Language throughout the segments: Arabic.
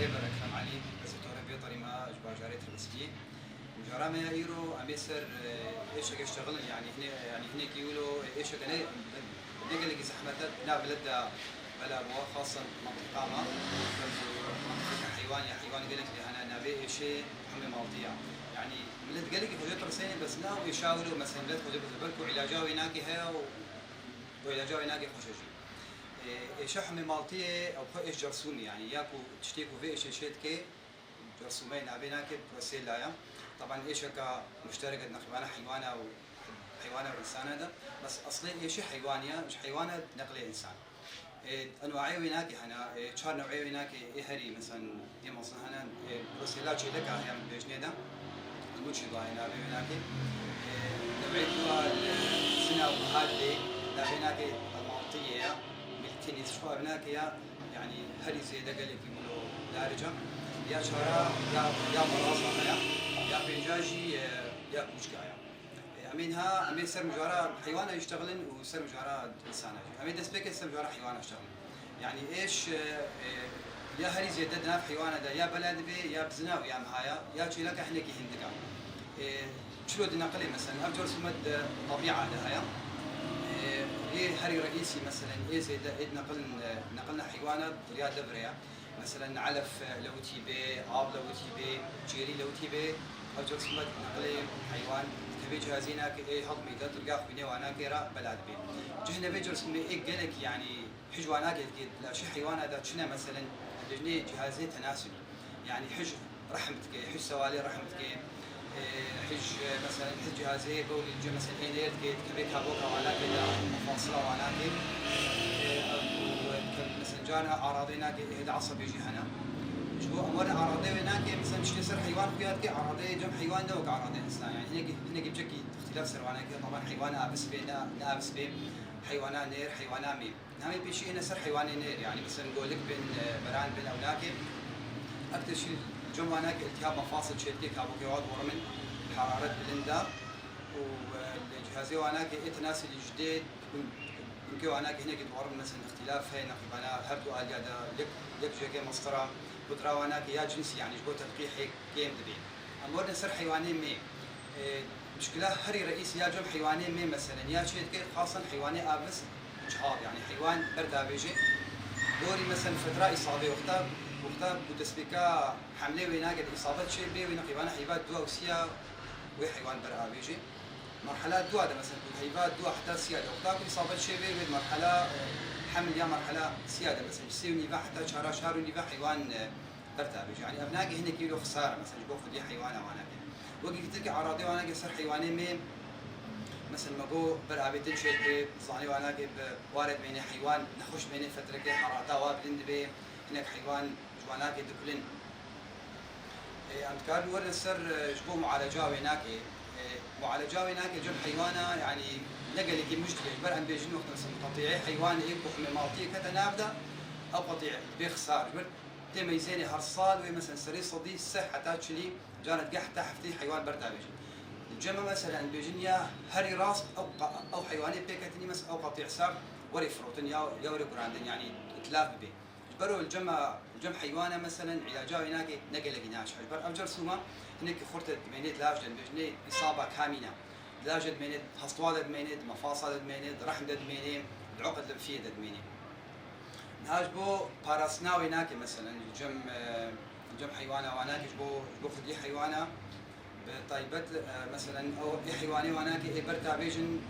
دكتوري بركم علي بس دكتوري بيطري ما اجبار جاري تربسكي وجرامي يرو اميسر ايش يشتغل يعني هنا يقولوا ايش كان بدي لك زحمتات لا بلد بلا خاصة منطقة ما منطقة حيوان يا حيوان قال لك انا نبي شيء حمي مالطية يعني بلد قال لك فوجئت رسيني بس لا ويشاوروا مثلا بلد فوجئت بالكو علاجاوي ناقي هي وعلاجاوي ناقي خوشجي شحمي مالطية أو إيش جرسوني يعني ياكو تشتيكو في إيش كي جرسومين عبيناك بروسيل لايا طبعا إيش كمشتركة نقبانا حيوانة أو حيوانة وإنسان هذا بس أصلي إيش حيوانية مش حيوانة نقل إنسان أنواعي ويناك هنا شهر نوعي ويناك هري مثلا دي مصنع هنا بروسيلات شيء لك هي من بيجني ده الموتشي ضاينا ويناك نوعي السنة وهذه نبيناك المالطية كنيس شو هناك يعني هري زي ده قال لك يقولوا دارجة يا شرا يا مراسة يا بيجاجي يا كوشكايا أمينها أمين سر مجارة حيوان يشتغلن وسر مجارة إنسان أمين دسبيك سر مجارة حيوان يشتغلن يعني إيش يا هري زي ده ناف حيوان ده يا بلد بي يا بزنا ويا مهايا يا شيء لك إحنا كي هندكا شلو دنا قلي مثلا أفجر سمد طبيعة ده هيا إيه هري رئيسي مثلا إيه زي ده إيه نقلنا حيوانات رياض لبريا مثلا علف لو تيبي عاب لو تيبي جيري لو تيبي أو جسمت نقلي حيوان كبي جهازينا إيه هضمي ده ترجع بيني وأنا كيرا بلاد بي جهنا بيجرس من إيه قالك يعني حجوانا قلت لا شيء حيوان هذا شنا مثلا لجني جهازي تناسلي يعني حج رحمتك حج سوالي رحمتك حج مثلا حج جهازي بول الجي مثلا إنيرت كيت كبيك هابوكا ولا كذا مفاصلة ولا كذا مثلا جانا أراضينا كهذا عصب يجي هنا شو أمور أراضينا كي مثلا مش يصير حيوان فيها كي أراضي جم حيوان ده وقع أراضي إنسان يعني هنا جبتك اختلاف سروانا كي طبعا حيوان أبس بينا نابس بين حيوانات نير حيوانات ميم نامي بيشي هنا صار حيوان نير يعني مثلا نقول لك بين بران بين أولاكي أكثر شيء جمعنا التهاب مفاصل شديد كابو كيواد ورمن حرارة بلندا والجهازي وانا كيتناسل الجديد يمكن وانا هنا قد ورم مثلا اختلاف هنا انا هبدو اليا لك جاكي مسطره بدرا وانا يا جنسي يعني جو تلقيح هيك جيم دبي امور نصير حيوانين مي مشكله هري رئيس يا جم حيوانين مي مثلا يا شيء خاصه حيواني ابس اجهاض يعني حيوان بردا بيجي دوري مثلا فتره اصابه وقتها بتسبيكا حمله ويناقد اصابه شيء بي وينقبانا حيوانات دوا وسيا وحيوان برا بيجي مرحلة دوا ده مثلا حيوانات دوا حتى سيادة وقتها اصابه شيء بي مرحلة حمل يا مرحلة سيادة مثلا سيوني با حتى شهر ونيفا حيوان برتا بيجي يعني ابناقي هنا كيلو خسارة مثلا باخذ دي حيوانه وانا وقت تلقى اراضي وانا صار حيوانين ميم مثلا ما جو برا بيتن شيء صاني وانا وارد بين حيوان نخش بين فترة كي حراتا وابلند بي هناك حيوان جواناك دكلين أنتكار ورد السر جبو معالجة ويناك معالجة ويناك جب حيوانة يعني نقل كي مشكلة بر أن بيجن وقت مثلا قطيعي حيوان إيه بحمي مالطي كتنابدا أو قطيع بيخسار بر تميزيني هالصال ومثلا سري صدي صحة تاتشلي جانت قحتة حفتي حيوان برتا بيجن الجمع مثلا بيجنيا هري راس أو حيواني بيكتني مثلا أو قطيع سار وري فروتن يا وري قراندن يعني تلاف بي برو الجمع حيوانه مثلا علاجه هناك نقل جناش بر افجر سوما هناك خرطه مينيت لاجد بجني اصابه كامله لاجد مينيت هستواد مينيت مفاصل مينيت رحم دد مينيت العقد اللمفيه دد مينيت نهاج بو باراسناوي هناك مثلا الجم حيوانه وهناك بو فدي حيوانه بطيبت مثلا او حيواني وهناك برتا بيجن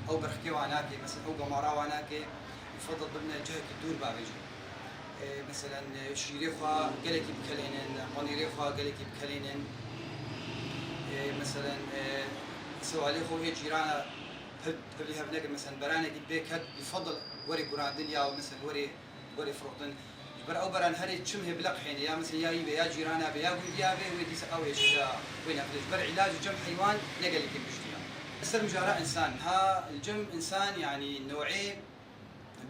او برخكي وهناك مثلا او قمارا وهناك يفضل ضمن جهه الدور بابيجن مثلا شيريخا قالك بكلينن قنيريخا قالك بكلينن مثلا سواليخو هي جيران هبلي هبنك مثلا برانك بيك هاد يفضل وري قراندن يا مثلا وري فروتن بر او بران هري تشمه بلق حين يا مثلا يا جيرانا بيا ويا بي ودي او ايش وين افلج بر علاج جم حيوان نقلك بشتيا السر مجارة انسان ها الجم انسان يعني نوعين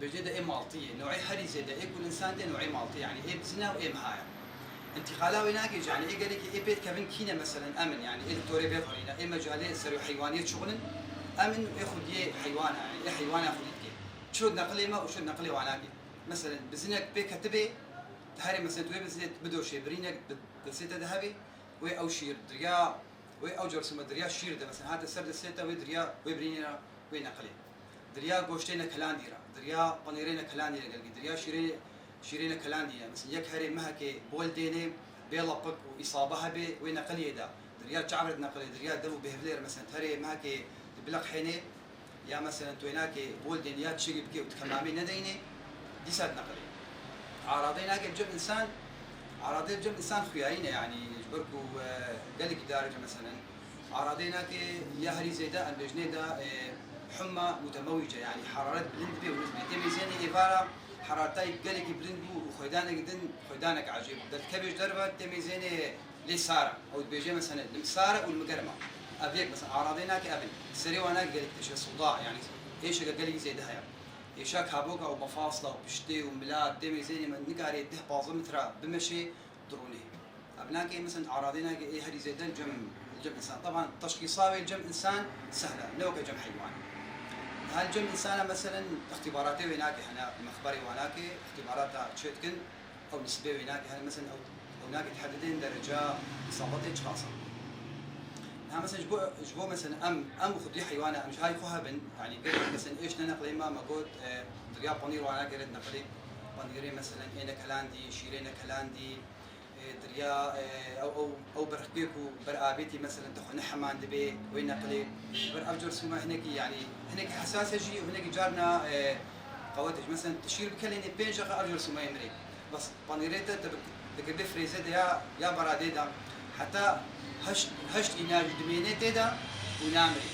بجد إيه مالطية نوعي حري زيادة إيه كل إنسان ده نوعي مالطية يعني إيه بزنا وإيه مهاية انتقالا ويناك يعني إيه قالك إيه بيت كابن كينا مثلا أمن يعني إيه دكتوري بيت هنا إيه مجالي سريو حيوانية شغلن أمن ياخذ يه حيوان يعني إيه حيوان ياخذ يتكي شو نقلي ما وشو نقلي وعناك مثلا بزنك بيك كتبي تهري مثلا توي بزيت بدو شي برينك دسيته ذهبي وي او شير دريا وي او جرسمه دريا شير ده مثلا هذا السر دسيته وي دريا وي برينا وي نقلي دريا گوشتينا كلانديرا دريا بانيرينا كلانديرا قال دريا شيرينا كلانديا مثلا يك هري مهكي بول ديني بيلبك واصابها بي وي نقلي ده دريا تعرض نقلي دريا دبو بهفلير مثلا تهري مهكي بلق حيني يا مثلا تويناكي بول دنيا تشيب كي وتكمامي نديني دي سات نقلي عراضيناك بجم انسان عراضي بجم انسان خيارينا يعني جبركو قال لك دارجه مثلا عراضيناك يا هري زيدا البجنيدا حمى متموجه يعني حراره بلند بي ونسبه تميزيني ايفارا حرارتي قال لك بلند بو وخيدانك دن خيدانك عجيب دل كبج دربه تميزيني لساره او بيجي مثلا المساره والمقرمه ابيك مثلا اعراضيناك ابن سري وانا قال لك ايش صداع يعني ايش قال لي زي ده ايشاك هابوكا ومفاصله وبشتي وملاد دمي زيني من نقاري ده بازمترا بمشي دروني ابناك مثلا اعراضيناك ايه هذه زي ده الجم انسان طبعا تشخيصاوي الجم انسان سهله لو كجم حيوان هالجم انسان مثلا اختباراتي هناك احنا مخبري وهناك اختبارات تشيتكن او نسبيه هناك مثلا او هناك تحددين درجه اصابتي اشخاصا ها مثلا جبو مثلا ام خدي حيوانه مش هاي خوها بن يعني قلت مثلا ايش نقلي ما قلت دريا بانير وانا قلت نقلي بانيري مثلا انا كلاندي شيرينا كلاندي دريا او برحكيكو برابيتي مثلا تخو نحمان دبي وين نقلي بر افجر سما هناك يعني هناك حساسه جي وهناك جارنا قواتج مثلا تشير بكليني بين شقه افجر سما يمري بس بانيريتا تقبل فريزه يا براديدا حتى هشت إناج دمينة تدا ونامري